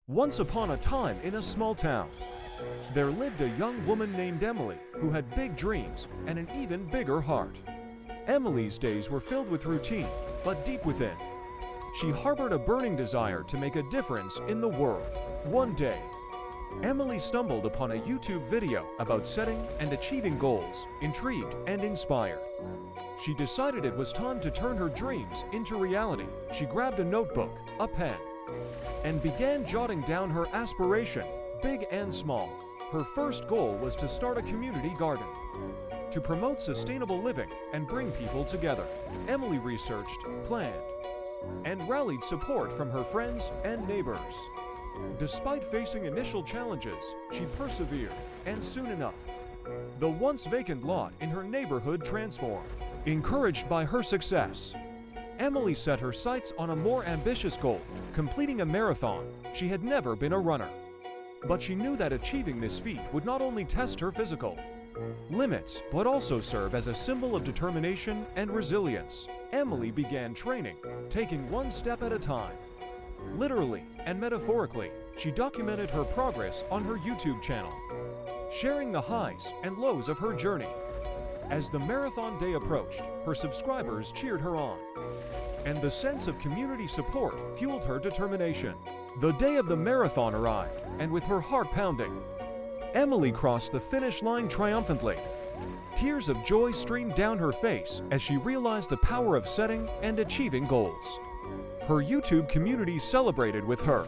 Once upon a time in a small town, there lived a young woman named Emily who had big dreams and an even bigger heart. Emily's days were filled with routine, but deep within, she harbored a burning desire to make a difference in the world. One day, Emily stumbled upon a YouTube video about setting and achieving goals. Intrigued and inspired, she decided it was time to turn her dreams into reality. She grabbed a notebook, a pen, and began jotting down her aspiration, big and small. Her first goal was to start a community garden to promote sustainable living and bring people together. Emily researched, planned, and rallied support from her friends and neighbors. Despite facing initial challenges, she persevered, and soon enough, the once vacant lot in her neighborhood transformed. Encouraged by her success, Emily set her sights on a more ambitious goal, completing a marathon. She had never been a runner, but she knew that achieving this feat would not only test her physical limits, but also serve as a symbol of determination and resilience. Emily began training, taking one step at a time. Literally and metaphorically, she documented her progress on her YouTube channel, sharing the highs and lows of her journey. As the marathon day approached, her subscribers cheered her on, and the sense of community support fueled her determination. The day of the marathon arrived, and with her heart pounding, Emily crossed the finish line triumphantly. Tears of joy streamed down her face as she realized the power of setting and achieving goals. Her YouTube community celebrated with her,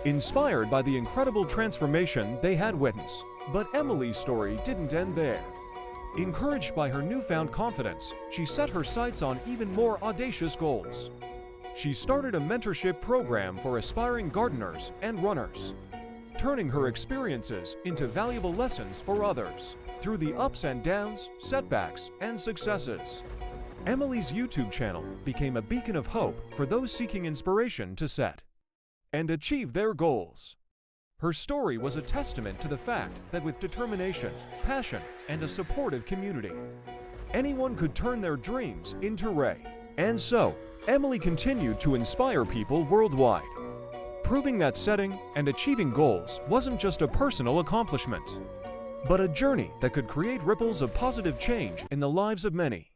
inspired by the incredible transformation they had witnessed. But Emily's story didn't end there. Encouraged by her newfound confidence, she set her sights on even more audacious goals. She started a mentorship program for aspiring gardeners and runners, turning her experiences into valuable lessons for others. Through the ups and downs, setbacks, and successes, Emily's YouTube channel became a beacon of hope for those seeking inspiration to set and achieve their goals. Her story was a testament to the fact that with determination, passion, and a supportive community, anyone could turn their dreams into ray. And so, Emily continued to inspire people worldwide, proving that setting and achieving goals wasn't just a personal accomplishment, but a journey that could create ripples of positive change in the lives of many.